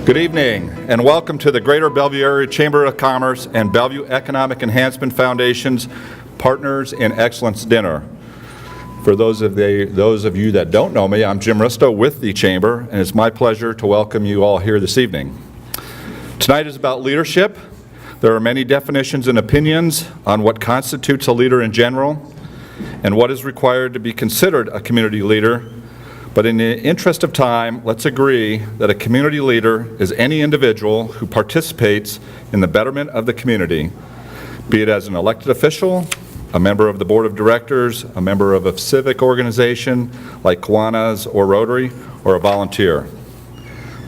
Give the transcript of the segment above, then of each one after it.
Good evening, and welcome to the Greater Bellevue Area Chamber of Commerce and Bellevue Economic Enhancement Foundation's Partners in Excellence Dinner. For those of you that don't know me, I'm Jim Risto with the Chamber, and it's my pleasure to welcome you all here this evening. Tonight is about leadership. There are many definitions and opinions on what constitutes a leader in general and what is required to be considered a community leader. But in the interest of time, let's agree that a community leader is any individual who participates in the betterment of the community, be it as an elected official, a member of the board of directors, a member of a civic organization like Kiwanis or Rotary, or a volunteer.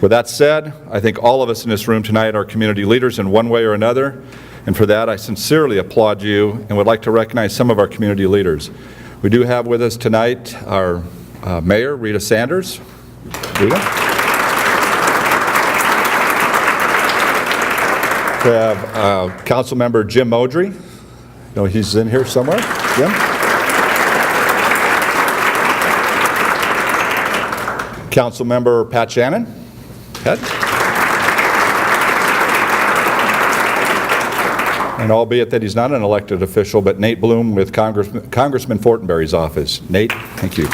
With that said, I think all of us in this room tonight are community leaders in one way or another, and for that I sincerely applaud you and would like to recognize some of our community leaders. We do have with us tonight our Mayor Rita Sanders. Rita. We have Council Member Jim Modry. No, he's in here somewhere. Jim. Council Member Pat Shannon. Pat. And albeit that he's not an elected official, but Nate Bloom with Congressman Fortenberry's office. Nate, thank you.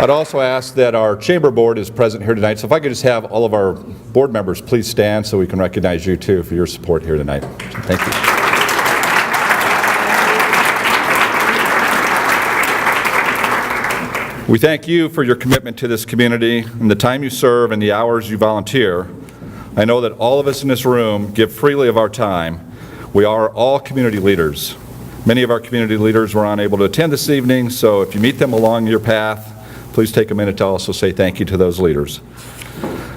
I'd also ask that our chamber board is present here tonight, so if I could just have all of our board members please stand so we can recognize you too for your support here tonight. So thank you. We thank you for your commitment to this community and the time you serve and the hours you volunteer. I know that all of us in this room give freely of our time. We are all community leaders. Many of our community leaders were unable to attend this evening, so if you meet them along your path, please take a minute to also say thank you to those leaders.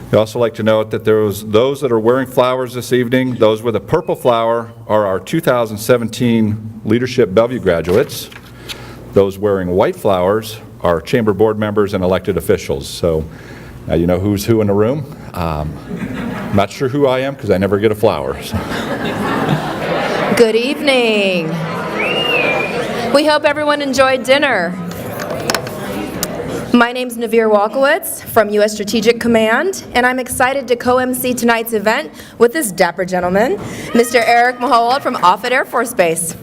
I'd also like to note that those that are wearing flowers this evening, those with a purple flower are our 2017 Leadership Bellevue graduates. Those wearing white flowers are chamber board members and elected officials. So now you know who's who in the room. I'm not sure who I am because I never get a flower. So. Good evening. We hope everyone enjoyed dinner. My name's Navir Walkowitz from U.S. Strategic Command, and I'm excited to co-MC tonight's event with this dapper gentleman, Mr. Eric Mahowald from Offutt Air Force Base.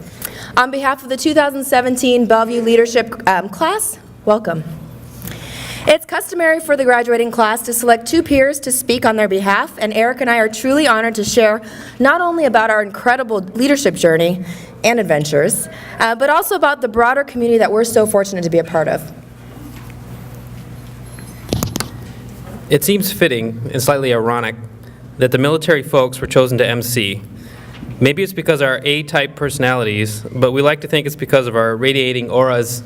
On behalf of the 2017 Bellevue Leadership class, welcome. It's customary for the graduating class to select two peers to speak on their behalf, and Eric and I are truly honored to share not only about our incredible leadership journey and adventures, but also about the broader community that we're so fortunate to be a part of. It seems fitting and slightly ironic that the military folks were chosen to MC. Maybe it's because of our A-type personalities, but we like to think it's because of our radiating auras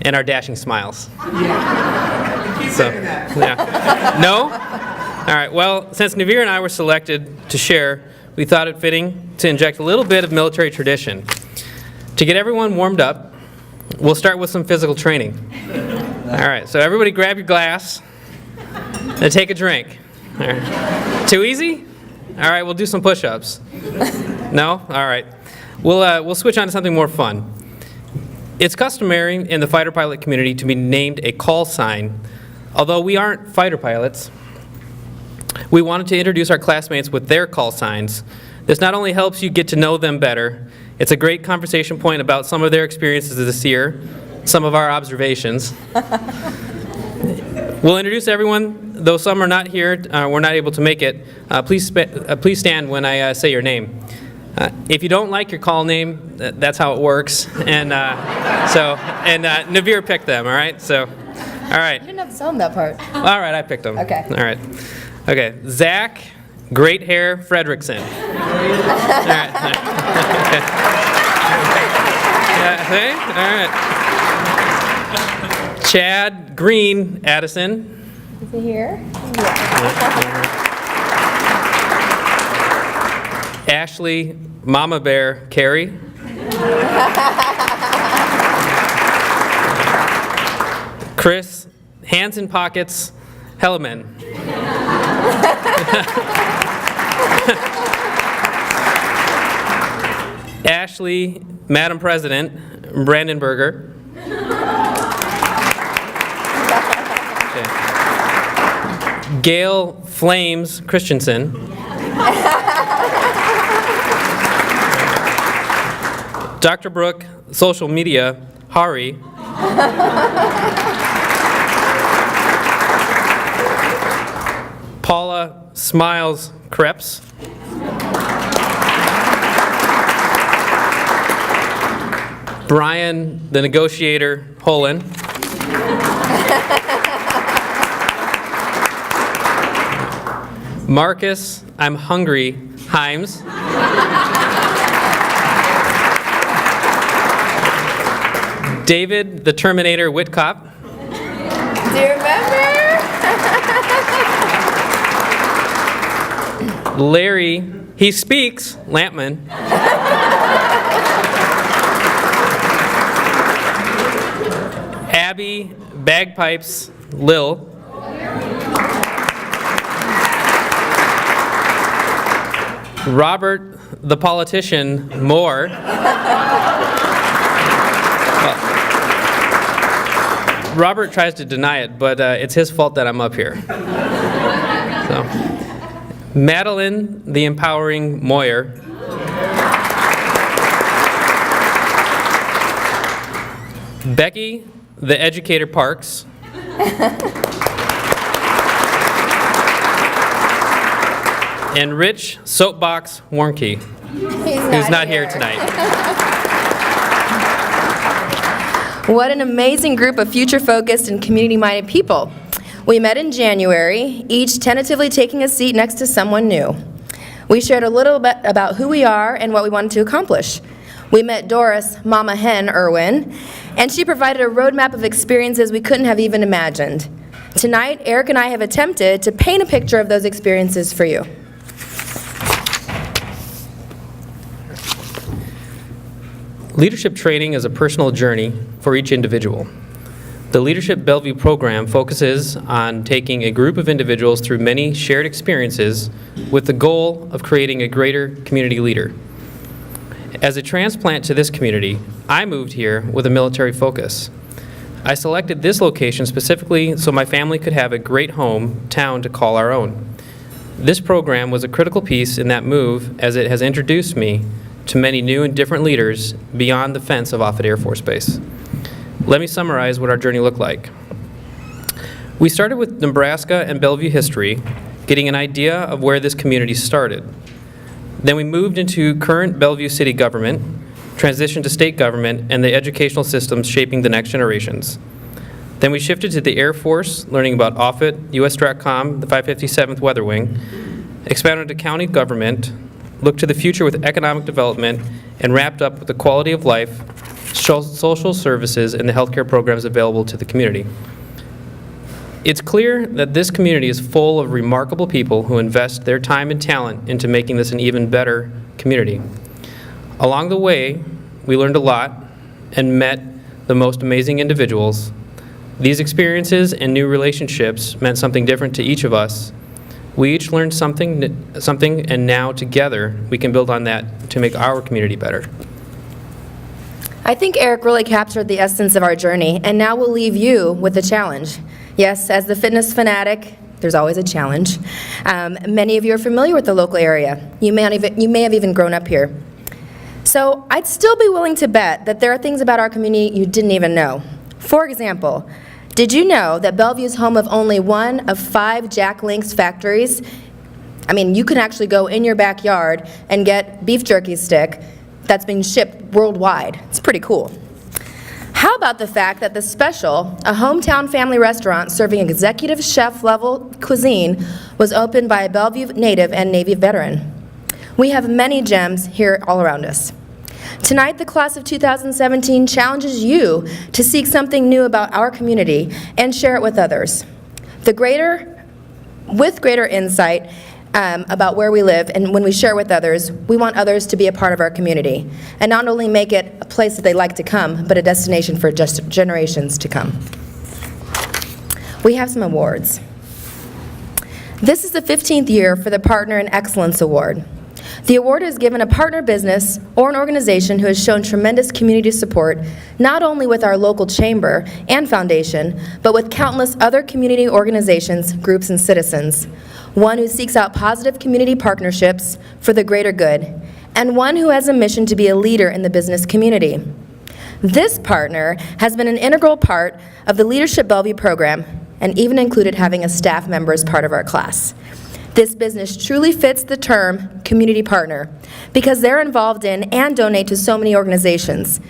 and our dashing smiles. Yeah. Keep saying that. Yeah. No? All right, well, since Navir and I were selected to share, we thought it fitting to inject a little bit of military tradition. To get everyone warmed up, we'll start with some physical training. All right, so everybody grab your glass. And take a drink. All right. Too easy? All right, we'll do some push-ups. No? All right. We'll switch on to something more fun. It's customary in the fighter pilot community to be named a call sign. Although we aren't fighter pilots, we wanted to introduce our classmates with their call signs. This not only helps you get to know them better, it's a great conversation point about some of their experiences this year, some of our observations. We'll introduce everyone, though some are not here, we're not able to make it. Please stand when I say your name. If you don't like your call name, that's how it works. And Navir picked them, all right? So, all right. You didn't have to tell him that part. All right, I picked them. Okay. All right. Okay, Zach Great Hair Fredrickson. All right. Okay. Okay. All right. Chad Green Addison. Is he here? Yeah. Ashley Mama Bear Carey. Chris Hands in Pockets Helleman. Ashley Madam President Brandenberger. Okay. Gail Flames Christensen. Dr. Brooke, social media, Hari. Paula Smiles Krebs. Brian, the negotiator, Holin. Marcus, I'm hungry, Himes. David, the Terminator, Whitcop. Do you remember? Larry, he speaks, Lampman. Abby, bagpipes, Lil. Robert, the politician, Moore. Robert tries to deny it, but it's his fault that I'm up here. So, Madeline, the empowering Moyer. Becky, the educator Parks. And Rich, soapbox Warnke, who's not here tonight. What an amazing group of future-focused and community-minded people. We met in January, each tentatively taking a seat next to someone new. We shared a little bit about who we are and what we wanted to accomplish. We met Doris, Mama Hen Irwin, and she provided a roadmap of experiences we couldn't have even imagined. Tonight, Eric and I have attempted to paint a picture of those experiences for you. Leadership training is a personal journey for each individual. The Leadership Bellevue program focuses on taking a group of individuals through many shared experiences with the goal of creating a greater community leader. As a transplant to this community, I moved here with a military focus. I selected this location specifically so my family could have a great home town to call our own. This program was a critical piece in that move as it has introduced me to many new and different leaders beyond the fence of Offutt Air Force Base. Let me summarize what our journey looked like. We started with Nebraska and Bellevue history, getting an idea of where this community started. Then we moved into current Bellevue city government, transitioned to state government, and the educational systems shaping the next generations. Then we shifted to the Air Force, learning about Offutt, US Stratcom, the 557th Weather Wing, expanded to county government, looked to the future with economic development, and wrapped up with the quality of life, social services, and the healthcare programs available to the community. It's clear that this community is full of remarkable people who invest their time and talent into making this an even better community. Along the way, we learned a lot and met the most amazing individuals. These experiences and new relationships meant something different to each of us. We each learned something, and now together we can build on that to make our community better. I think Eric really captured the essence of our journey, and now we'll leave you with a challenge. Yes, as the fitness fanatic, there's always a challenge. Many of you are familiar with the local area. You may have even grown up here. So I'd still be willing to bet that there are things about our community you didn't even know. For example, did you know that Bellevue is home of only one of 5 Jack Link's factories? I mean, you can actually go in your backyard and get beef jerky stick that's being shipped worldwide. It's pretty cool. How about the fact that The Special, a hometown family restaurant serving executive chef level cuisine, was opened by a Bellevue native and Navy veteran? We have many gems here all around us. Tonight, the class of 2017 challenges you to seek something new about our community and share it with others. With greater insight about where we live, and when we share with others, we want others to be a part of our community, and not only make it a place that they like to come, but a destination for just generations to come. We have some awards. This is the 15th year for the Partner in Excellence Award. The award is given a partner business or an organization who has shown tremendous community support, not only with our local chamber and foundation, but with countless other community organizations, groups, and citizens. One who seeks out positive community partnerships for the greater good, and one who has a mission to be a leader in the business community. This partner has been an integral part of the Leadership Bellevue program and even included having a staff member as part of our class. This business truly fits the term community partner because they're involved in and donate to so many organizations.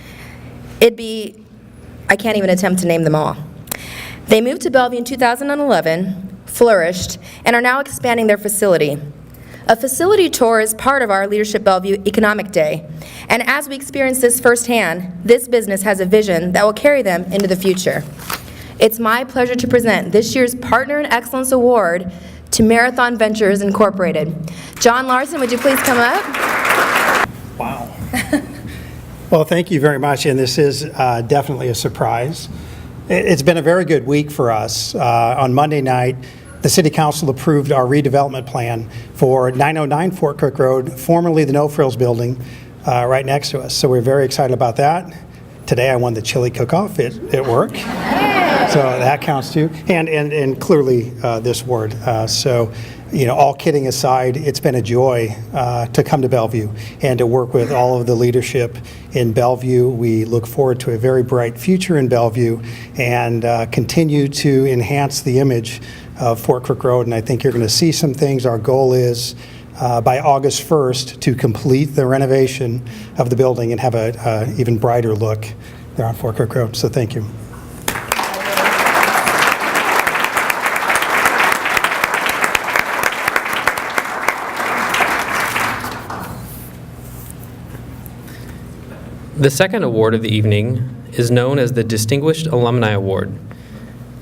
I can't even attempt to name them all. They moved to Bellevue in 2011, flourished, and are now expanding their facility. A facility tour is part of our Leadership Bellevue Economic Day, and as we experience this firsthand, this business has a vision that will carry them into the future. It's my pleasure to present this year's Partner in Excellence Award to Marathon Ventures Incorporated. John Larson, would you please come up? Wow. Well, thank you very much, and this is definitely a surprise. It's been a very good week for us. On Monday night, the City Council approved our redevelopment plan for 909 Fort Cook Road, formerly the No Frills Building, right next to us. So we're very excited about that. Today I won the chili cook-off at work. So that counts too. And clearly this award. So, all kidding aside, it's been a joy to come to Bellevue and to work with all of the leadership in Bellevue. We look forward to a very bright future in Bellevue and continue to enhance the image of Fort Cook Road, and I think you're going to see some things. Our goal is by August 1st to complete the renovation of the building and have an even brighter look there on Fort Cook Road. So thank you. The second award of the evening is known as the Distinguished Alumni Award.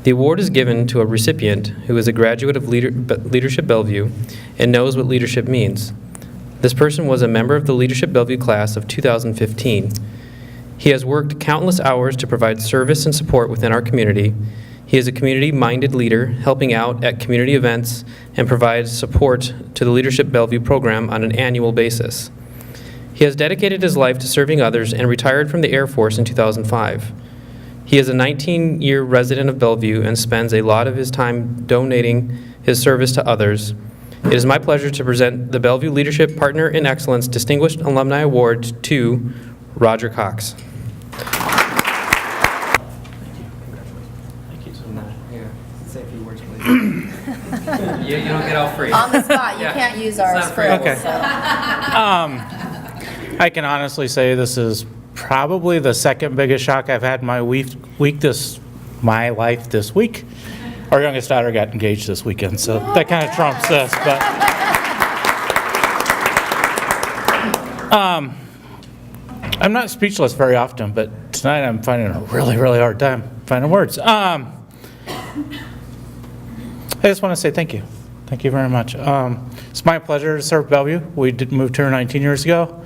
The award is given to a recipient who is a graduate of Leadership Bellevue and knows what leadership means. This person was a member of the Leadership Bellevue class of 2015. He has worked countless hours to provide service and support within our community. He is a community-minded leader, helping out at community events and provides support to the Leadership Bellevue program on an annual basis. He has dedicated his life to serving others and retired from the Air Force in 2005. He is a 19-year resident of Bellevue and spends a lot of his time donating his service to others. It is my pleasure to present the Bellevue Leadership Partner in Excellence Distinguished Alumni Award to Roger Cox. Thank you so much. Yeah, say a few words, please. You don't get all free. On the spot, you can't use ours for Okay. so. I can honestly say this is probably the second biggest shock I've had in my life this week. Our youngest daughter got engaged this weekend, so that kind of trumps this. But I'm not speechless very often, but tonight I'm finding a really, really hard time finding words. I just want to say thank you. Thank you very much. It's my pleasure to serve Bellevue. We did move here 19 years ago.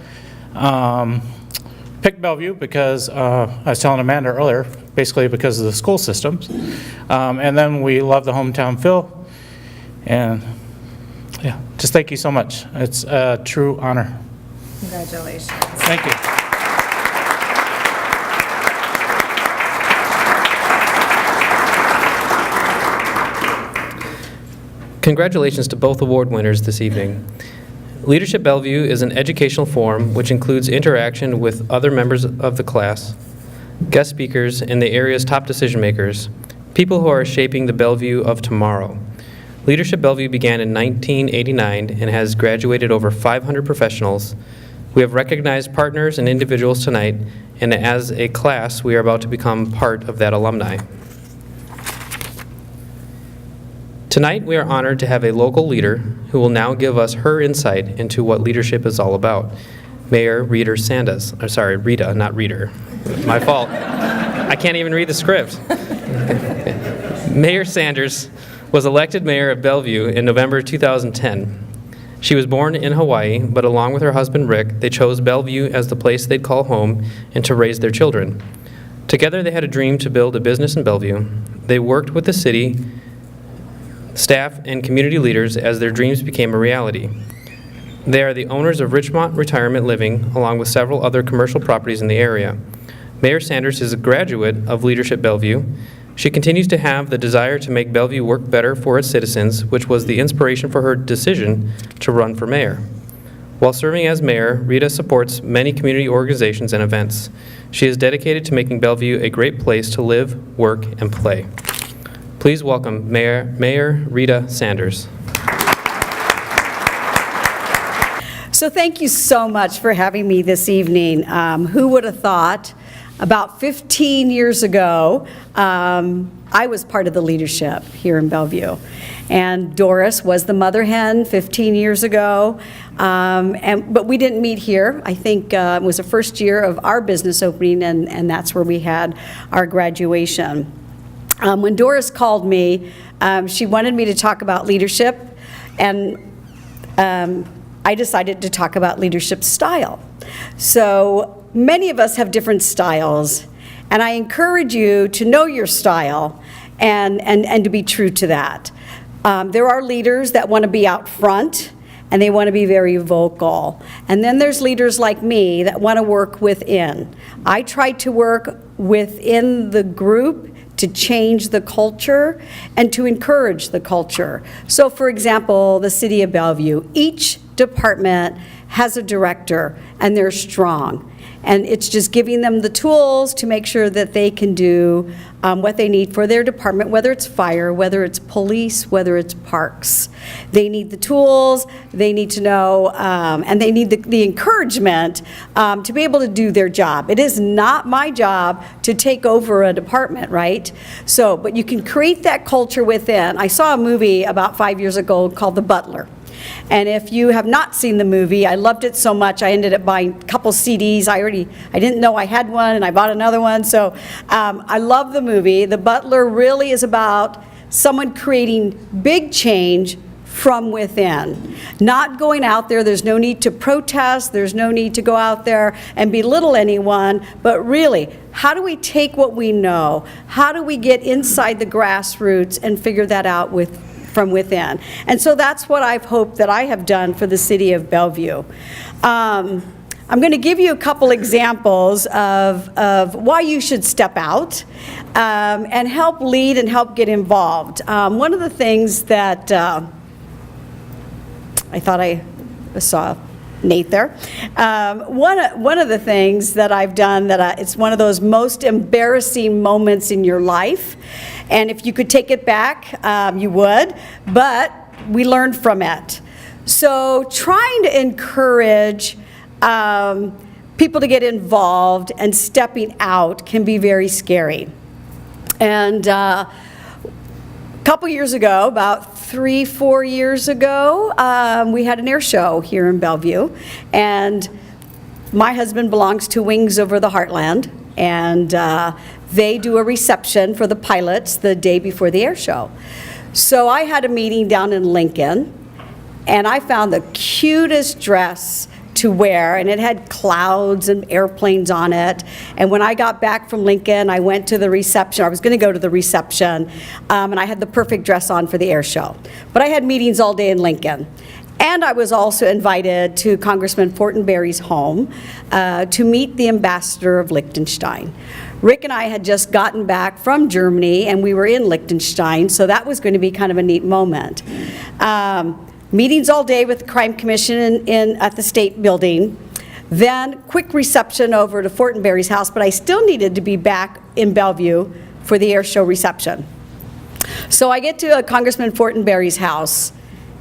Picked Bellevue because I was telling Amanda earlier, basically because of the school systems. And then we love the hometown feel. And yeah, just thank you so much. It's a true honor. Congratulations. Thank you. Congratulations to both award winners this evening. Leadership Bellevue is an educational forum which includes interaction with other members of the class, guest speakers, and the area's top decision makers, people who are shaping the Bellevue of tomorrow. Leadership Bellevue began in 1989 and has graduated over 500 professionals. We have recognized partners and individuals tonight, and as a class, we are about to become part of that alumni. Tonight, we are honored to have a local leader who will now give us her insight into what leadership is all about. Mayor Rita Sanders. Rita, not Reader. My fault. I can't even read the script. Mayor Sanders was elected mayor of Bellevue in November 2010. She was born in Hawaii, but along with her husband Rick, they chose Bellevue as the place they'd call home and to raise their children. Together, they had a dream to build a business in Bellevue. They worked with the city, staff, and community leaders as their dreams became a reality. They are the owners of Richmont Retirement Living, along with several other commercial properties in the area. Mayor Sanders is a graduate of Leadership Bellevue. She continues to have the desire to make Bellevue work better for its citizens, which was the inspiration for her decision to run for mayor. While serving as mayor, Rita supports many community organizations and events. She is dedicated to making Bellevue a great place to live, work, and play. Please welcome Mayor Rita Sanders. So thank you so much for having me this evening. Who would have thought? About 15 years ago, I was part of the leadership here in Bellevue. And Doris was the mother hen 15 years ago. But we didn't meet here. I think it was the first year of our business opening, and that's where we had our graduation. When Doris called me, she wanted me to talk about leadership, and I decided to talk about leadership style. So many of us have different styles, and I encourage you to know your style and to be true to that. There are leaders that want to be out front, and they want to be very vocal. And then there's leaders like me that want to work within. I try to work within the group to change the culture and to encourage the culture. So for example, the City of Bellevue, each department has a director, and they're strong. And it's just giving them the tools to make sure that they can do what they need for their department, whether it's fire, whether it's police, whether it's parks. They need the tools, they need to know, and they need the encouragement to be able to do their job. It is not my job to take over a department, right? So, but you can create that culture within. I saw a movie about 5 years ago called The Butler. And if you have not seen the movie, I loved it so much, I ended up buying a couple CDs. I didn't know I had one, and I bought another one. So I love the movie. The Butler really is about someone creating big change from within. Not going out there, there's no need to protest, there's no need to go out there and belittle anyone, but really, how do we take what we know? How do we get inside the grassroots and figure that out from within? And so that's what I've hoped that I have done for the City of Bellevue. I'm going to give you a couple examples of why you should step out and help lead and help get involved. One of the things that I thought I saw Nate there. One of the things that I've done that it's one of those most embarrassing moments in your life, and if you could take it back, you would, but we learned from it. So trying to encourage people to get involved and stepping out can be very scary. And a couple years ago, about 3-4 years ago, we had an air show here in Bellevue, and my husband belongs to Wings Over the Heartland, and they do a reception for the pilots the day before the air show. So I had a meeting down in Lincoln, and I found the cutest dress to wear, and it had clouds and airplanes on it. And when I got back from Lincoln, I went to the reception. I was going to go to the reception, and I had the perfect dress on for the air show. But I had meetings all day in Lincoln. And I was also invited to Congressman Fortenberry's home to meet the ambassador of Liechtenstein. Rick and I had just gotten back from Germany, and we were in Liechtenstein, so that was going to be kind of a neat moment. Meetings all day with the Crime Commission at the State Building, then quick reception over to Fortenberry's house, but I still needed to be back in Bellevue for the air show reception. So I get to Congressman Fortenberry's house,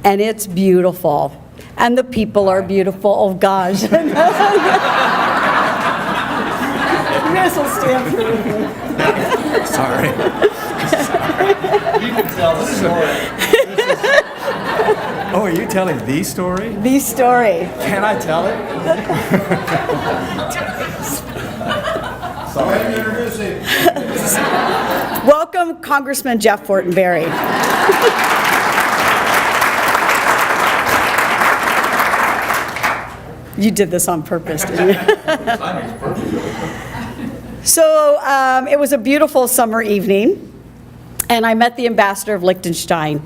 and it's beautiful, and the people are beautiful. Oh gosh. You guys will stand for me. Sorry. You can tell the story. Oh, are you telling the story? The story. Can I tell it? Sorry. Welcome, Congressman Jeff Fortenberry. You did this on purpose, didn't you? So it was a beautiful summer evening, and I met the ambassador of Liechtenstein,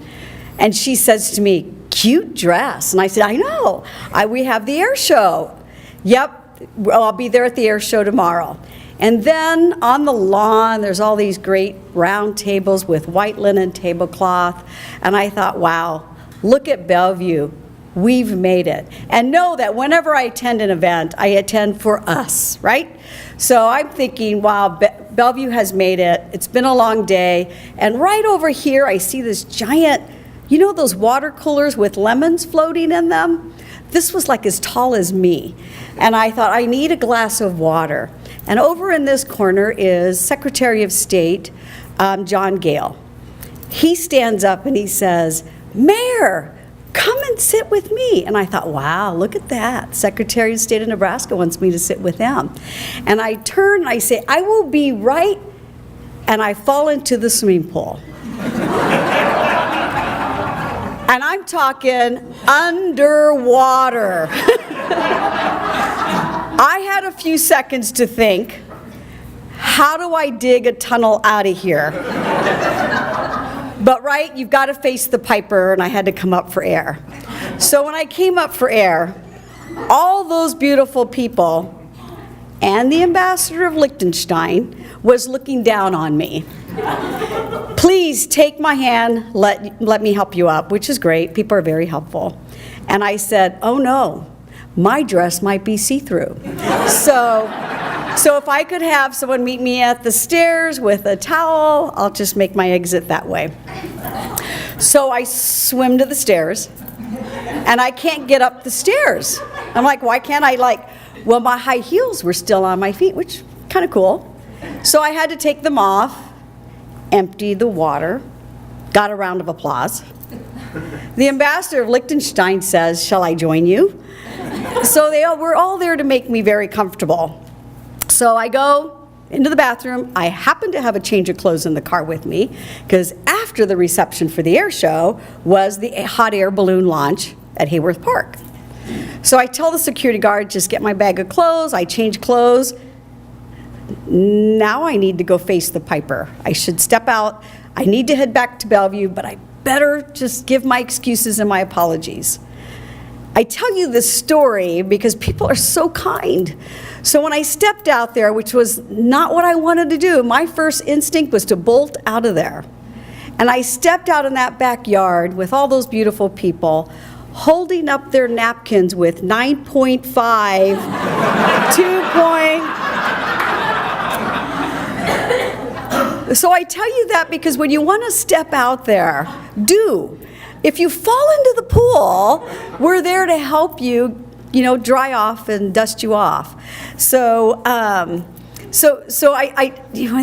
and she says to me, cute dress. And I said, I know. We have the air show. Yep, well, I'll be there at the air show tomorrow. And then on the lawn, there's all these great round tables with white linen tablecloth. And I thought, wow, look at Bellevue. We've made it. And know that whenever I attend an event, I attend for us, right? So I'm thinking, wow, Bellevue has made it. It's been a long day. And right over here, I see this giant, you know those water coolers with lemons floating in them? This was like as tall as me. And I thought, I need a glass of water. And over in this corner is Secretary of State John Gale. He stands up and he says, Mayor, come and sit with me. And I thought, wow, look at that. Secretary of State of Nebraska wants me to sit with him. And I turn and I say, I will be right. And I fall into the swimming pool. And I'm talking underwater. I had a few seconds to think, how do I dig a tunnel out of here? But right, you've got to face the piper, and I had to come up for air. So when I came up for air, all those beautiful people and the ambassador of Liechtenstein was looking down on me. Please take my hand, let me help you up, which is great. People are very helpful. And I said, oh no, my dress might be see-through. So if I could have someone meet me at the stairs with a towel, I'll just make my exit that way. So I swim to the stairs, and I can't get up the stairs. I'm like, why can't I well, my high heels were still on my feet, which kind of cool. So I had to take them off, empty the water, got a round of applause. The ambassador of Liechtenstein says, shall I join you? So they were all there to make me very comfortable. So I go into the bathroom. I happen to have a change of clothes in the car with me, because after the reception for the air show was the hot air balloon launch at Hayworth Park. So I tell the security guard, just get my bag of clothes. I change clothes. Now I need to go face the piper. I should step out. I need to head back to Bellevue, but I better just give my excuses and my apologies. I tell you this story because people are so kind. So when I stepped out there, which was not what I wanted to do, my first instinct was to bolt out of there. And I stepped out in that backyard with all those beautiful people, holding up their napkins with 9.5, 2 point. So I tell you that because when you want to step out there, do. If you fall into the pool, we're there to help you, dry off and dust you off. So when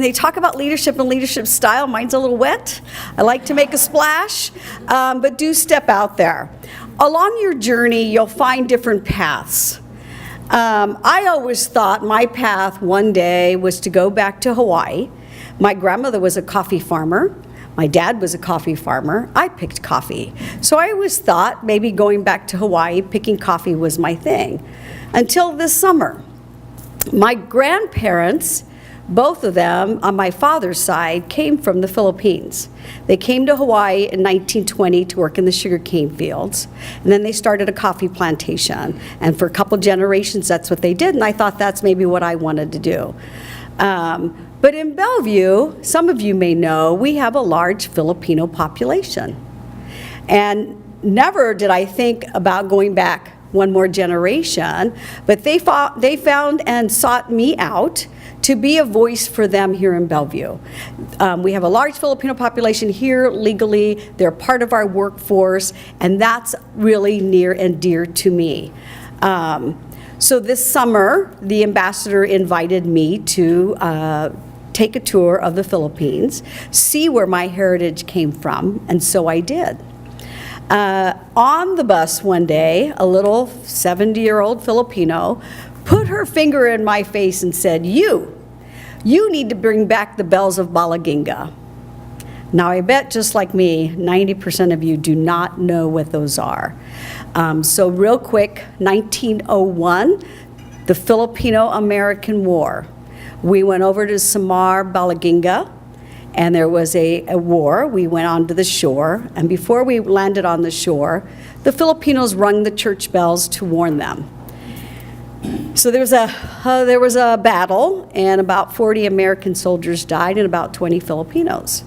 they talk about leadership and leadership style, mine's a little wet. I like to make a splash, but do step out there. Along your journey, you'll find different paths. I always thought my path one day was to go back to Hawaii. My grandmother was a coffee farmer. My dad was a coffee farmer. I picked coffee. So I always thought maybe going back to Hawaii, picking coffee was my thing. Until this summer. My grandparents, both of them on my father's side, came from the Philippines. They came to Hawaii in 1920 to work in the sugarcane fields. And then they started a coffee plantation. And for a couple generations, that's what they did. And I thought that's maybe what I wanted to do. But in Bellevue, some of you may know, we have a large Filipino population. And never did I think about going back one more generation, but they found and sought me out to be a voice for them here in Bellevue. We have a large Filipino population here legally. They're part of our workforce, and that's really near and dear to me. So this summer, the ambassador invited me to take a tour of the Philippines, see where my heritage came from, and so I did. On the bus one day, a little 70-year-old Filipino put her finger in my face and said, you need to bring back the bells of Balaginga. Now I bet just like me, 90% of you do not know what those are. So real quick, 1901, the Filipino-American War. We went over to Samar, Balaginga, and there was a war. We went onto the shore, and before we landed on the shore, the Filipinos rung the church bells to warn them. So there was a battle, and about 40 American soldiers died and about 20 Filipinos.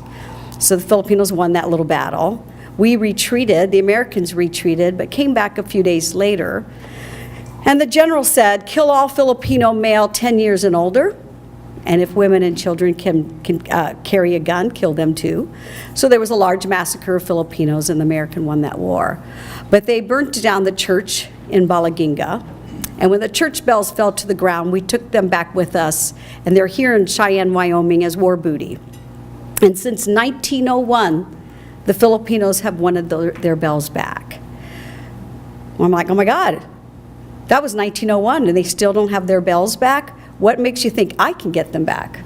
So the Filipinos won that little battle. We retreated, the Americans retreated, but came back a few days later. And the general said, kill all Filipino male 10 years and older, and if women and children can carry a gun, kill them too. So there was a large massacre of Filipinos, and the American won that war. But they burnt down the church in Balaginga. And when the church bells fell to the ground, we took them back with us, and they're here in Cheyenne, Wyoming as war booty. And since 1901, the Filipinos have wanted their bells back. I'm like, oh my God, that was 1901, and they still don't have their bells back? What makes you think I can get them back?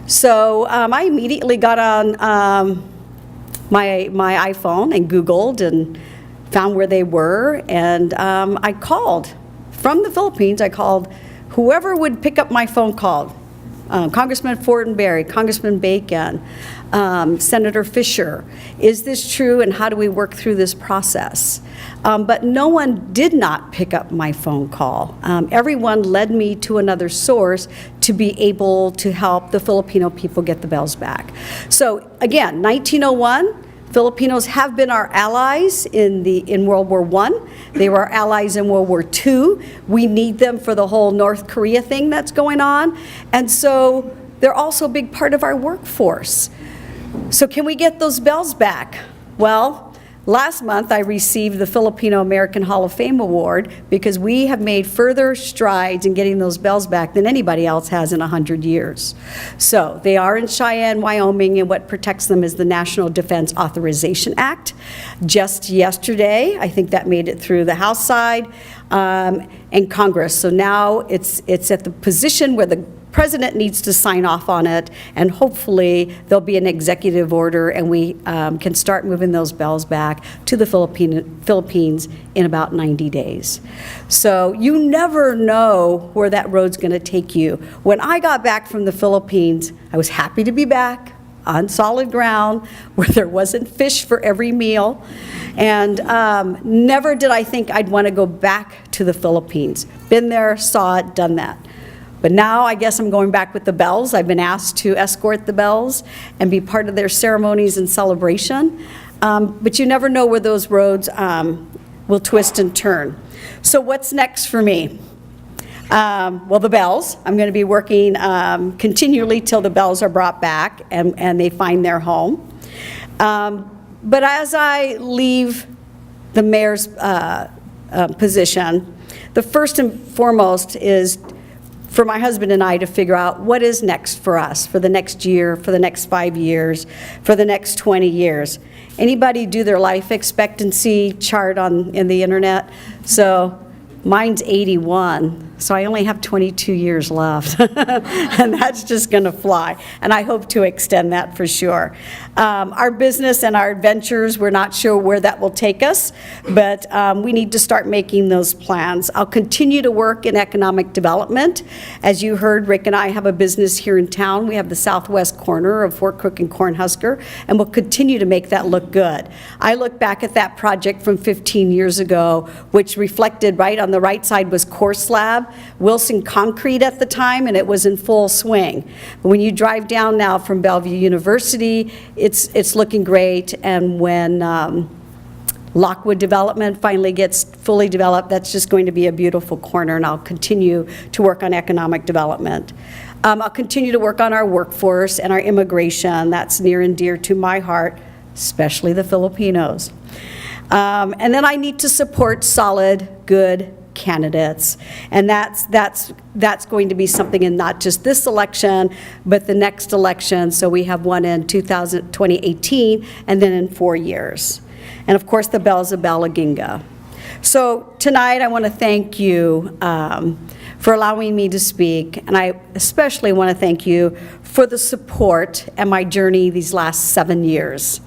So I immediately got on my iPhone and Googled and found where they were, and I called. From the Philippines, I called whoever would pick up my phone call. Congressman Fortenberry, Congressman Bacon, Senator Fisher. Is this true, and how do we work through this process? But no one did not pick up my phone call. Everyone led me to another source to be able to help the Filipino people get the bells back. So again, 1901, Filipinos have been our allies in World War I. They were our allies in World War II. We need them for the whole North Korea thing that's going on. And so they're also a big part of our workforce. So can we get those bells back? Well, last month I received the Filipino American Hall of Fame Award because we have made further strides in getting those bells back than anybody else has in 100 years. So they are in Cheyenne, Wyoming, and what protects them is the National Defense Authorization Act. Just yesterday, I think that made it through the House side and Congress. So now it's at the position where the President needs to sign off on it, and hopefully there'll be an executive order and we can start moving those bells back to the Philippines in about 90 days. So you never know where that road's going to take you. When I got back from the Philippines, I was happy to be back on solid ground where there wasn't fish for every meal, and never did I think I'd want to go back to the Philippines. Been there, saw it, done that. But now I guess I'm going back with the bells. I've been asked to escort the bells and be part of their ceremonies and celebration. But you never know where those roads will twist and turn. So what's next for me? Well, the bells. I'm going to be working continually till the bells are brought back and they find their home. But as I leave the mayor's position, the first and foremost is for my husband and I to figure out what is next for us, for the next year, for the next 5 years, for the next 20 years. Anybody do their life expectancy chart in the internet? So mine's 81. So I only have 22 years left, and that's just going to fly. And I hope to extend that for sure. Our business and our adventures, we're not sure where that will take us, but we need to start making those plans. I'll continue to work in economic development. As you heard, Rick and I have a business here in town. We have the southwest corner of Fort Cook and Cornhusker, and we'll continue to make that look good. I look back at that project from 15 years ago, which reflected right on the right side was Core Slab, Wilson Concrete at the time, and it was in full swing. But when you drive down now from Bellevue University, it's looking great, and when Lockwood Development finally gets fully developed, that's just going to be a beautiful corner, and I'll continue to work on economic development. I'll continue to work on our workforce and our immigration. That's near and dear to my heart, especially the Filipinos. And then I need to support solid, good candidates, and that's going to be something in not just this election, but the next election. So we have one in 2018, and then in 4 years. And of course, the bells of Balaginga. So tonight, I want to thank you for allowing me to speak, and I especially want to thank you for the support and my journey these last 7 years.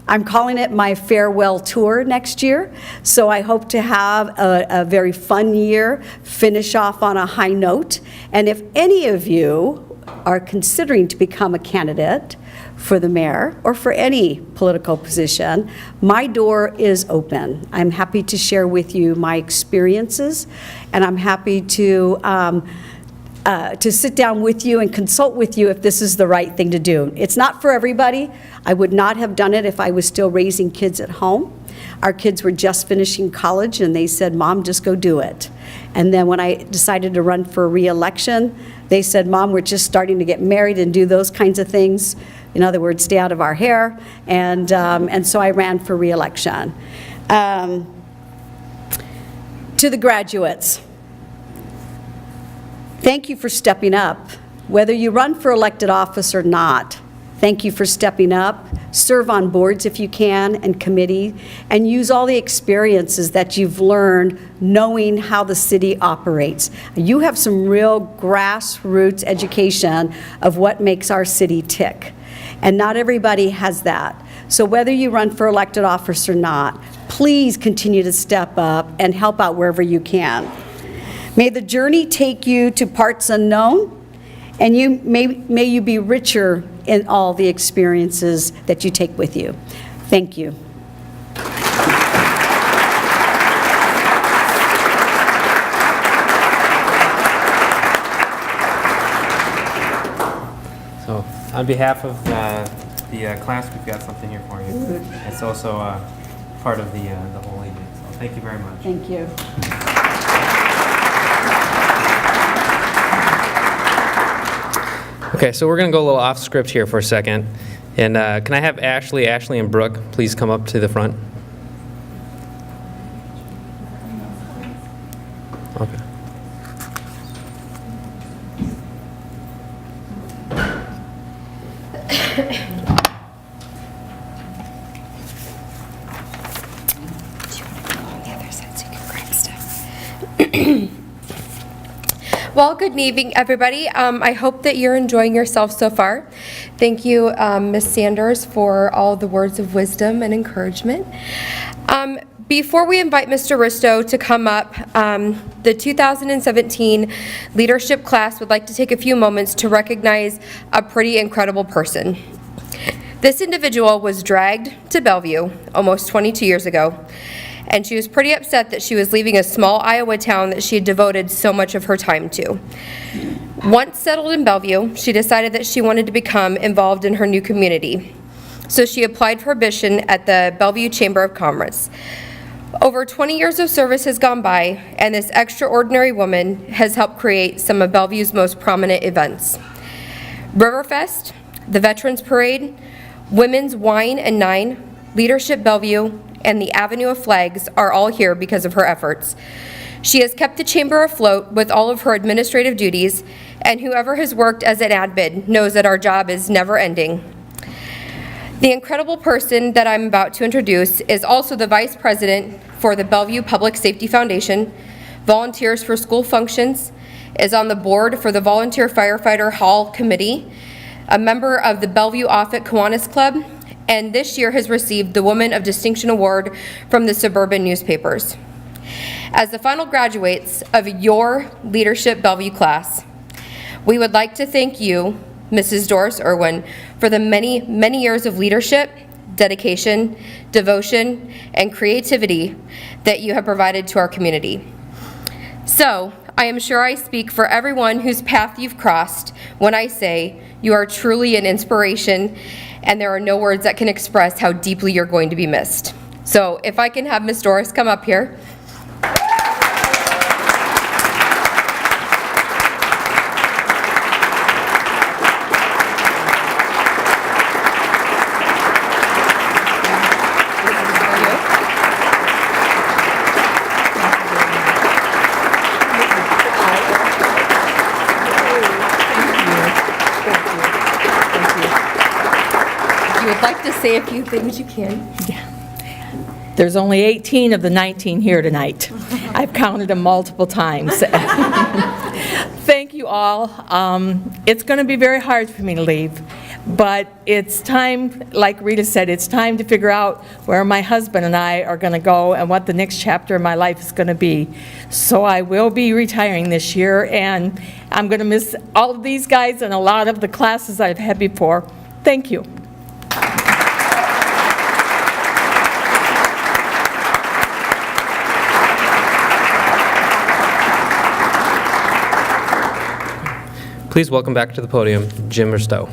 I'm calling it my farewell tour next year, so I hope to have a very fun year, finish off on a high note, and if any of you are considering to become a candidate for the mayor or for any political position, my door is open. I'm happy to share with you my experiences, and I'm happy to sit down with you and consult with you if this is the right thing to do. It's not for everybody. I would not have done it if I was still raising kids at home. Our kids were just finishing college, and they said, "Mom, just go do it." And then when I decided to run for re-election, they said, "Mom, we're just starting to get married and do those kinds of things." In other words, stay out of our hair. And so I ran for re-election. To the graduates, thank you for stepping up. Whether you run for elected office or not, thank you for stepping up. Serve on boards if you can and committee, and use all the experiences that you've learned knowing how the city operates. You have some real grassroots education of what makes our city tick, and not everybody has that. So whether you run for elected office or not, please continue to step up and help out wherever you can. May the journey take you to parts unknown, and may you be richer in all the experiences that you take with you. Thank you. So, on behalf of the class, we've got something here for you. It's also part of the whole evening, so thank you very much. Thank you. Okay, so we're going to go a little off script here for a second. And can I have Ashley, and Brooke please come up to the front? Okay. Well, good evening, everybody. I hope that you're enjoying yourself so far. Thank you, Ms. Sanders, for all the words of wisdom and encouragement. Before we invite Mr. Risto to come up, the 2017 leadership class would like to take a few moments to recognize a pretty incredible person. This individual was dragged to Bellevue almost 22 years ago, and she was pretty upset that she was leaving a small Iowa town that she had devoted so much of her time to. Once settled in Bellevue, she decided that she wanted to become involved in her new community. So she applied for a position at the Bellevue Chamber of Commerce. Over 20 years of service has gone by, and this extraordinary woman has helped create some of Bellevue's most prominent events. Riverfest, the Veterans Parade, Women's Wine and Nine, Leadership Bellevue, and the Avenue of Flags are all here because of her efforts. She has kept the chamber afloat with all of her administrative duties, and whoever has worked as an admin knows that our job is never ending. The incredible person that I'm about to introduce is also the Vice President for the Bellevue Public Safety Foundation, volunteers for school functions, is on the board for the Volunteer Firefighter Hall Committee, a member of the Bellevue Offutt Kiwanis Club, and this year has received the Woman of Distinction Award from the Suburban newspapers. As the final graduates of your Leadership Bellevue class, we would like to thank you, Mrs. Doris Irwin, for the many, many years of leadership, dedication, devotion, and creativity that you have provided to our community. So, I am sure I speak for everyone whose path you've crossed when I say you are truly an inspiration, and there are no words that can express how deeply you're going to be missed. So if I can have Ms. Doris come up here. Like to say a few things, you can. There's only 18 of the 19 here tonight. I've counted them multiple times. Thank you all. It's going to be very hard for me to leave, but it's time, like Rita said, it's time to figure out where my husband and I are going to go and what the next chapter of my life is going to be. So I will be retiring this year, and I'm going to miss all of these guys and a lot of the classes I've had before. Thank you. Please welcome back to the podium Jim Ristow.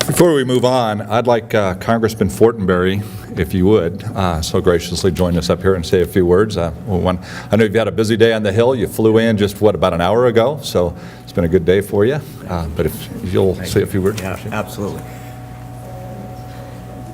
Before we move on, I'd like Congressman Fortenberry, if you would, so graciously join us up here and say a few words. I know you've had a busy day on the Hill. You flew in just, about an hour ago, so it's been a good day for you. But if you'll say a few words. Yeah, absolutely.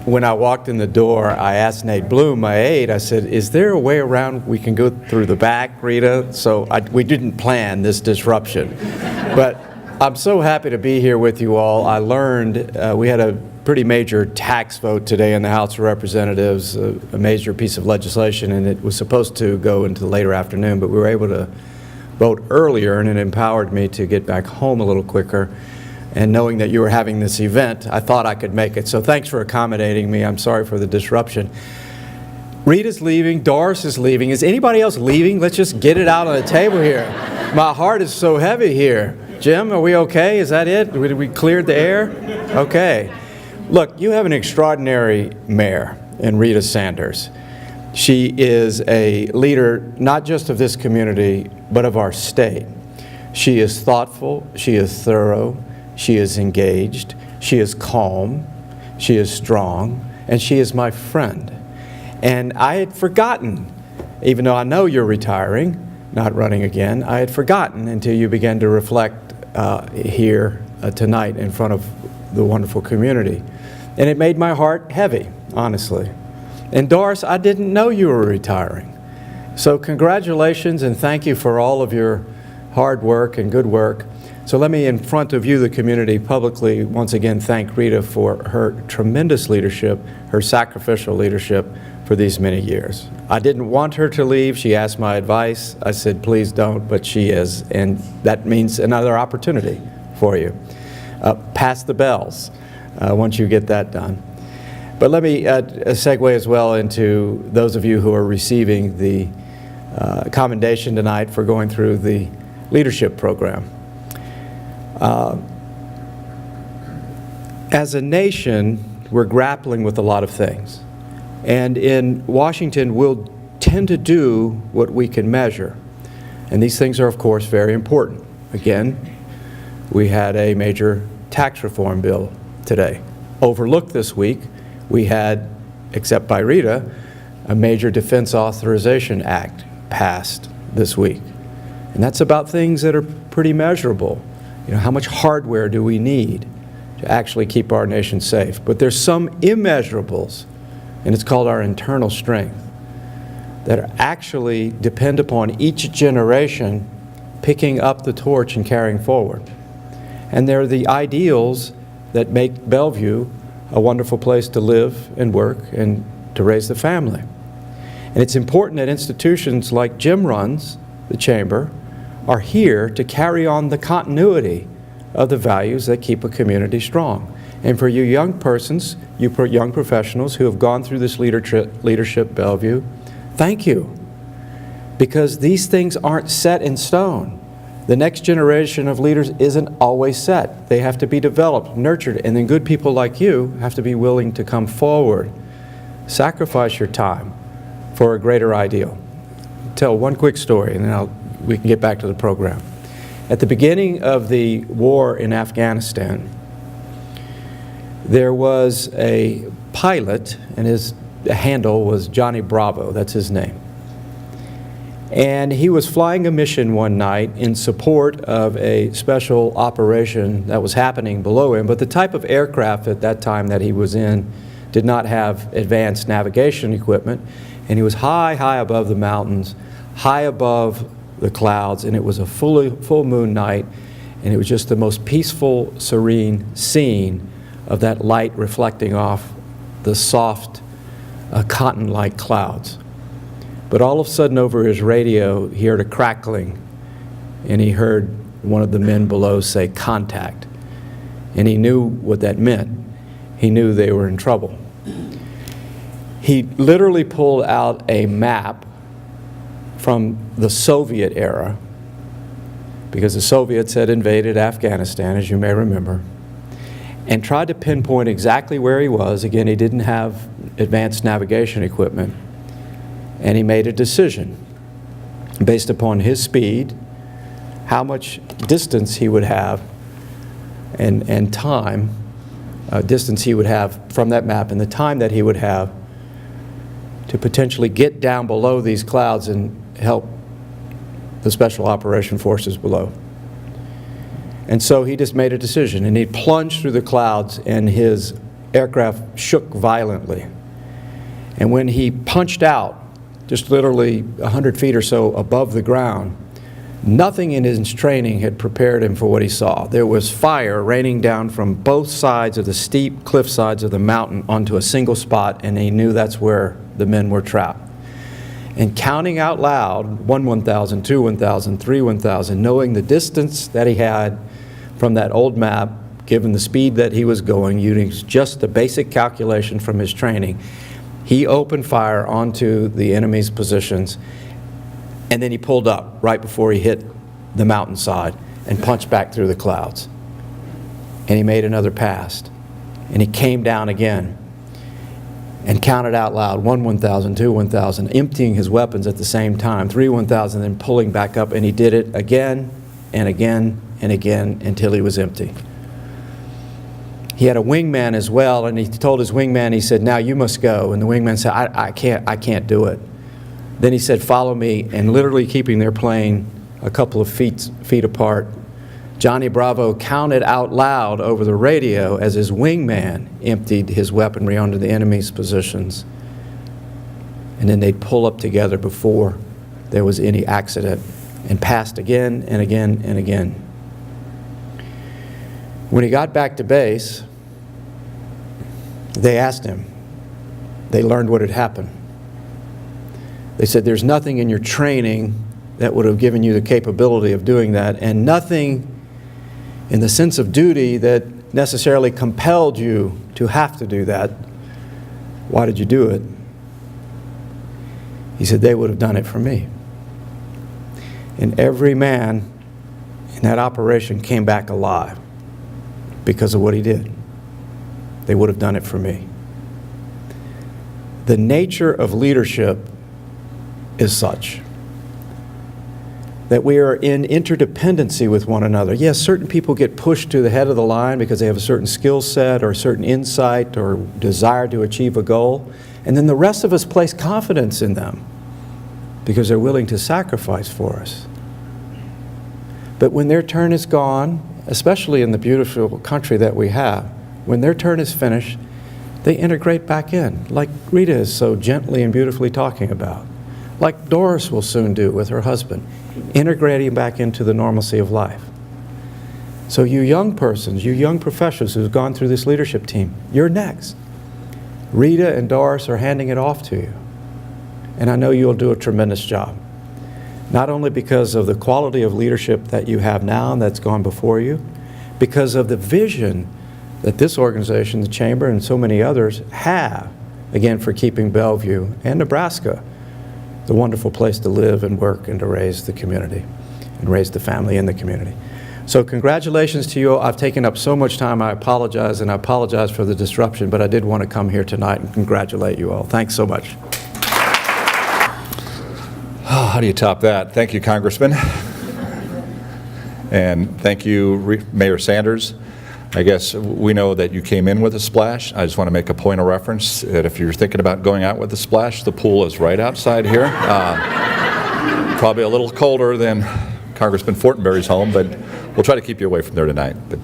When I walked in the door, I asked Nate Bloom, my aide, I said, is there a way around we can go through the back, Rita? So we didn't plan this disruption. But I'm so happy to be here with you all. I learned we had a pretty major tax vote today in the House of Representatives, a major piece of legislation, and it was supposed to go into the later afternoon, but we were able to vote earlier, and it empowered me to get back home a little quicker. And knowing that you were having this event, I thought I could make it. So thanks for accommodating me. I'm sorry for the disruption. Rita's leaving, Doris is leaving. Is anybody else leaving? Let's just get it out on the table here. My heart is so heavy here. Jim, are we okay? Is that it? We cleared the air? Okay. Look, you have an extraordinary mayor in Rita Sanders. She is a leader not just of this community, but of our state. She is thoughtful, she is thorough, she is engaged, she is calm, she is strong, and she is my friend. And I had forgotten, even though I know you're retiring, not running again, I had forgotten until you began to reflect here tonight in front of the wonderful community. And it made my heart heavy, honestly. And Doris, I didn't know you were retiring. So congratulations and thank you for all of your hard work and good work. So let me, in front of you, the community, publicly once again thank Rita for her tremendous leadership, her sacrificial leadership for these many years. I didn't want her to leave. She asked my advice. I said, please don't, but she is, and that means another opportunity for you. Pass the bells once you get that done. But let me segue as well into those of you who are receiving the commendation tonight for going through the leadership program. As a nation, we're grappling with a lot of things. And in Washington, we'll tend to do what we can measure. And these things are, of course, very important. Again, we had a major tax reform bill today. Overlooked this week, we had, except by Rita, a major Defense Authorization Act passed this week. And that's about things that are pretty measurable. You know, how much hardware do we need to actually keep our nation safe? But there's some immeasurables, and it's called our internal strength, that are actually depend upon each generation picking up the torch and carrying forward. And they're the ideals that make Bellevue a wonderful place to live and work and to raise the family. And it's important that institutions like Jim runs, the Chamber, are here to carry on the continuity of the values that keep a community strong. And for you young persons, you young professionals who have gone through this leadership Bellevue, thank you. Because these things aren't set in stone. The next generation of leaders isn't always set. They have to be developed, nurtured, and then good people like you have to be willing to come forward, sacrifice your time for a greater ideal. Tell one quick story, and then we can get back to the program. At the beginning of the war in Afghanistan, there was a pilot, and his handle was Johnny Bravo, that's his name. And he was flying a mission one night in support of a special operation that was happening below him, but the type of aircraft at that time that he was in did not have advanced navigation equipment, and he was high, high above the mountains, high above the clouds, and it was a full moon night, and it was just the most peaceful, serene scene of that light reflecting off the soft, cotton-like clouds. But all of a sudden over his radio, he heard a crackling, and he heard one of the men below say, "Contact." And he knew what that meant. He knew they were in trouble. He literally pulled out a map from the Soviet era, because the Soviets had invaded Afghanistan, as you may remember, and tried to pinpoint exactly where he was. Again, he didn't have advanced navigation equipment. And he made a decision. based upon his speed, how much distance he would have, and time, distance he would have from that map, and the time that he would have to potentially get down below these clouds and help the Special Operation Forces below. And so he just made a decision, and he plunged through the clouds, and his aircraft shook violently. And when he punched out, just literally 100 feet or so above the ground, nothing in his training had prepared him for what he saw. There was fire raining down from both sides of the steep cliff sides of the mountain onto a single spot, and he knew that's where the men were trapped. And counting out loud, 1 1,000, 2 1,000, 3 1,000, knowing the distance that he had from that old map, given the speed that he was going, using just the basic calculation from his training, he opened fire onto the enemy's positions, and then he pulled up right before he hit the mountainside and punched back through the clouds. And he made another pass, and he came down again and counted out loud, 1 1,000, 2 1,000, emptying his weapons at the same time, 3 1,000, then pulling back up, and he did it again and again and again until he was empty. He had a wingman as well, and he told his wingman, he said, "Now you must go." And the wingman said, I can't do it. Then he said, "Follow me," and literally keeping their plane a couple of feet apart, Johnny Bravo counted out loud over the radio as his wingman emptied his weaponry onto the enemy's positions. And then they'd pull up together before there was any accident, and passed again and again and again. When he got back to base, they asked him. They learned what had happened. They said, "There's nothing in your training that would have given you the capability of doing that, and nothing in the sense of duty that necessarily compelled you to have to do that. Why did you do it?" He said, "They would have done it for me." And every man in that operation came back alive because of what he did. They would have done it for me. The nature of leadership is such that we are in interdependency with one another. Yes, certain people get pushed to the head of the line because they have a certain skill set or a certain insight or desire to achieve a goal, and then the rest of us place confidence in them because they're willing to sacrifice for us. But when their turn is gone, especially in the beautiful country that we have, when their turn is finished, they integrate back in, like Rita is so gently and beautifully talking about, like Doris will soon do with her husband, integrating back into the normalcy of life. So you young persons, you young professionals who've gone through this leadership team, you're next. Rita and Doris are handing it off to you. And I know you'll do a tremendous job. Not only because of the quality of leadership that you have now and that's gone before you, because of the vision that this organization, the Chamber, and so many others have, again, for keeping Bellevue and Nebraska the wonderful place to live and work and to raise the community and raise the family in the community. So congratulations to you. I've taken up so much time. I apologize, and I apologize for the disruption, but I did want to come here tonight and congratulate you all. Thanks so much. Oh, how do you top that? Thank you, Congressman. And thank you, Mayor Sanders. I guess we know that you came in with a splash. I just want to make a point of reference that if you're thinking about going out with a splash, the pool is right outside here. Probably a little colder than Congressman Fortenberry's home, but we'll try to keep you away from there tonight. But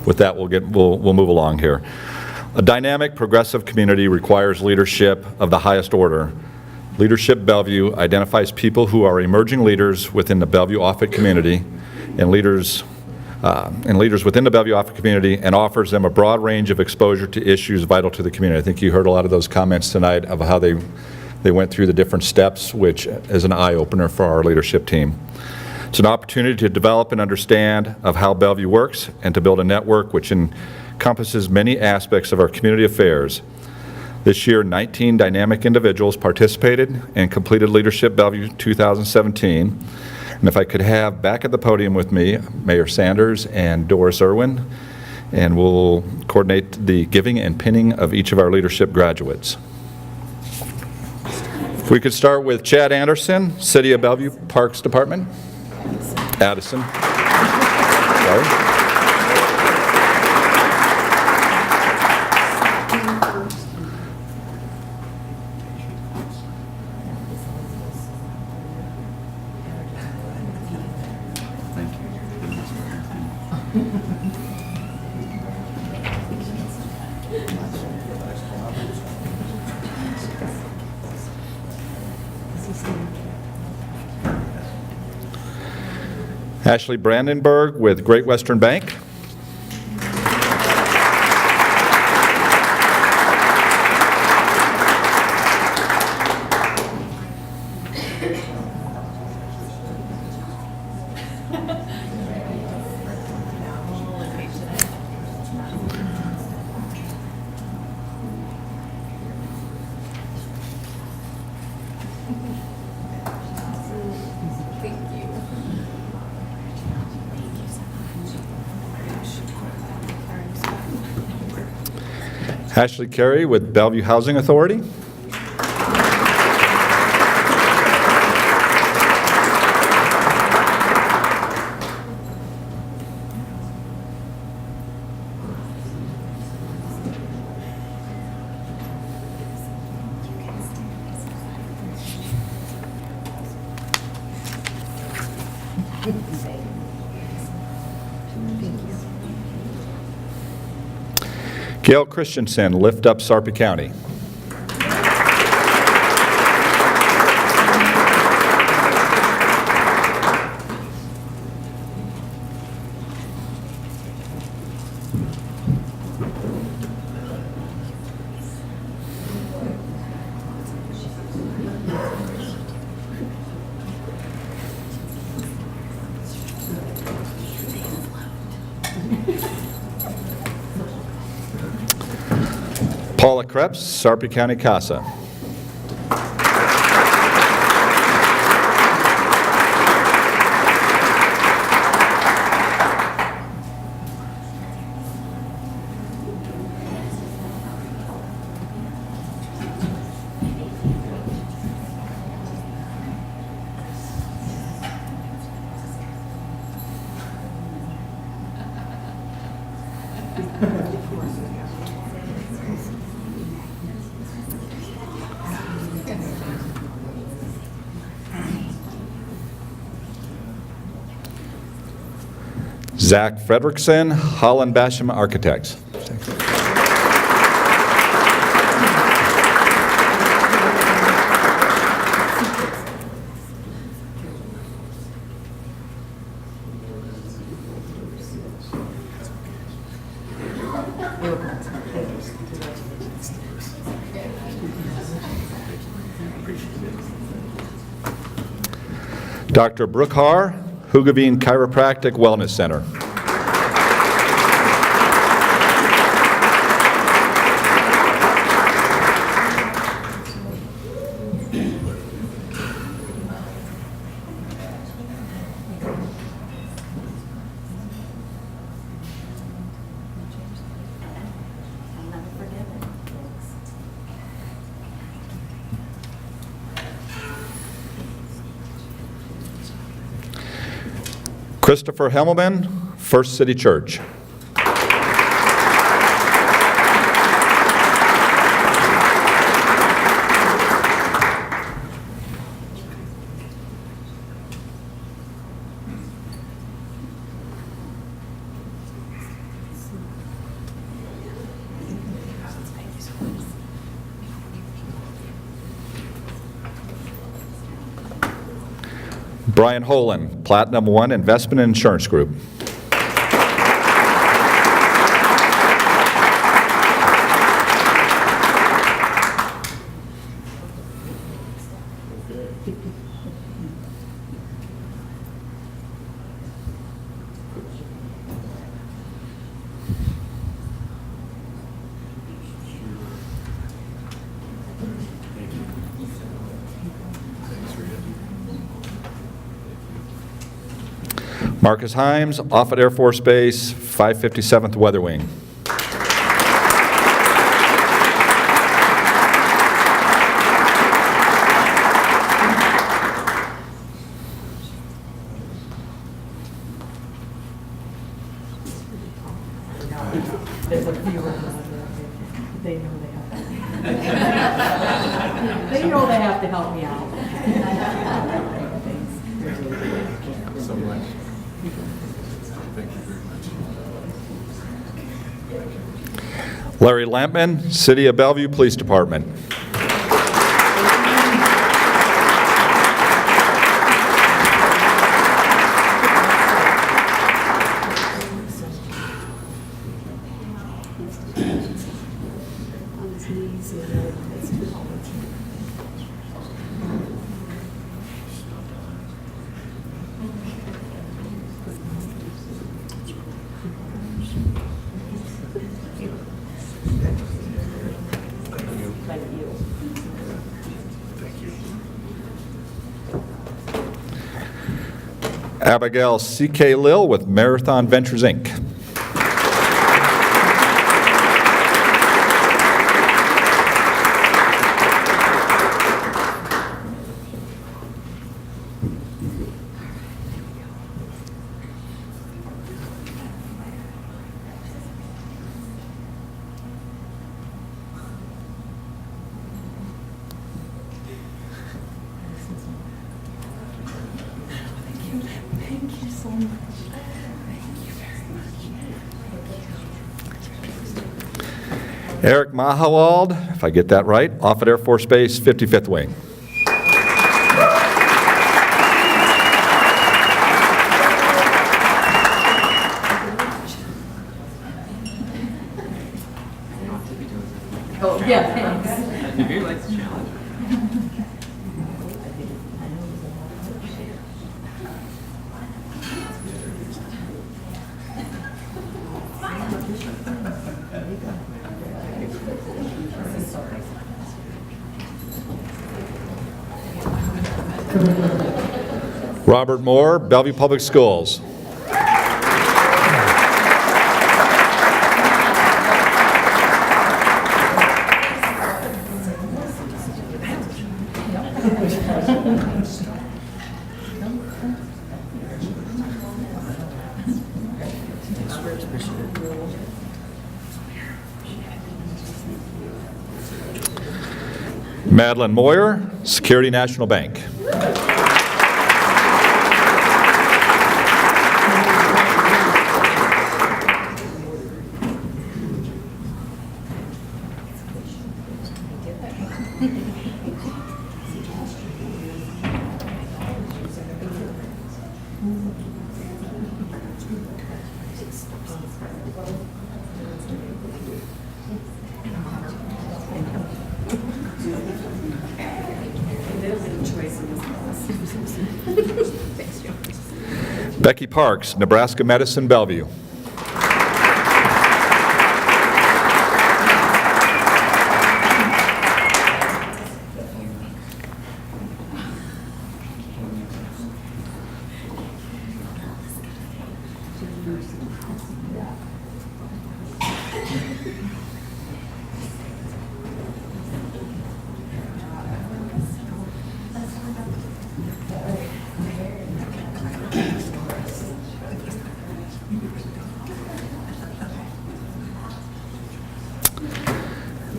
with that, we'll move along here. A dynamic, progressive community requires leadership of the highest order. Leadership Bellevue identifies people who are emerging leaders within the Bellevue-Offutt community and leaders within the Bellevue-Offutt community, and offers them a broad range of exposure to issues vital to the community. I think you heard a lot of those comments tonight of how they went through the different steps, which is an eye-opener for our leadership team. It's an opportunity to develop and understand of how Bellevue works and to build a network which encompasses many aspects of our community affairs. This year, 19 dynamic individuals participated and completed Leadership Bellevue 2017. And if I could have back at the podium with me, Mayor Sanders and Doris Irwin, and we'll coordinate the giving and pinning of each of our leadership graduates. If we could start with Chad Anderson, City of Bellevue Parks Department. Addison. Sorry. Ashley Brandenburg with Great Western Bank. Ashley Carey with Bellevue Housing Authority. Gail Christensen, Lift Up Sarpy County. Paula Krebs, Sarpy County CASA. Zach Fredrickson, Holland Basham Architects. Dr. Brooke Haar, Hoogeveen Chiropractic Wellness Center. Christopher Hemmelman, First City Church. Brian Holen, Platinum One Investment and Insurance Group. Marcus Himes, Offutt Air Force Base, 557th Weather Wing. help me out. So much. Larry Lampman, City of Bellevue Police Department. Abigail C.K. Lill with Marathon Ventures, Inc. Eric Mahawald, if I get that right, Offutt Air Force Base, 55th Wing. Oh, yeah, thanks. Robert Moore, Bellevue Public Schools. Madeline Moyer, Security National Bank. Becky Parks, Nebraska Medicine, Bellevue.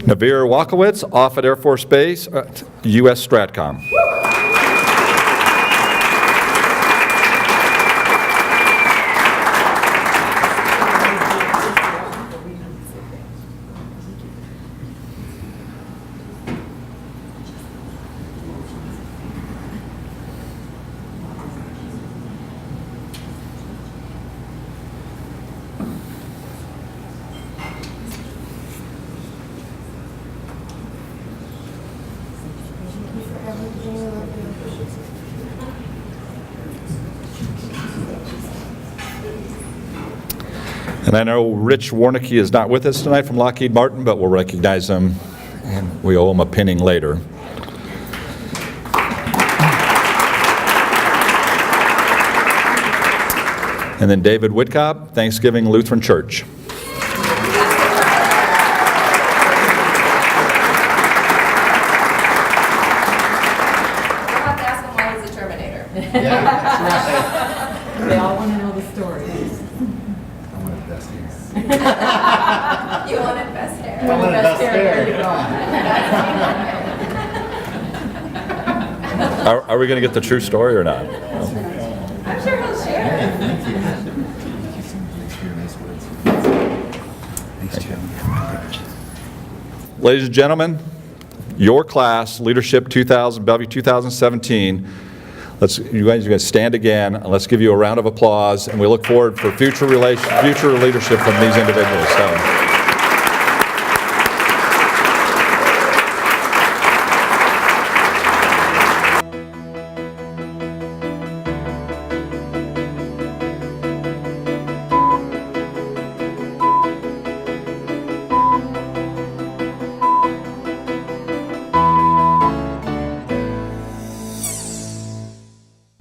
Navir Wakowitz, Offutt Air Force Base, U.S. Stratcom. And I know Rich Warnicki is not with us tonight from Lockheed Martin, but we'll recognize him, and we owe him a pinning later. And then David Whitcop, Thanksgiving Lutheran Church. They all want to know the story. You wanted best hair. I want the best hair. There you go. Are we going to get the true story or not? Ladies and gentlemen, your class, Leadership 2000, Bellevue 2017, you guys are going to stand again, and let's give you a round of applause, and we look forward for future leadership from these individuals. So.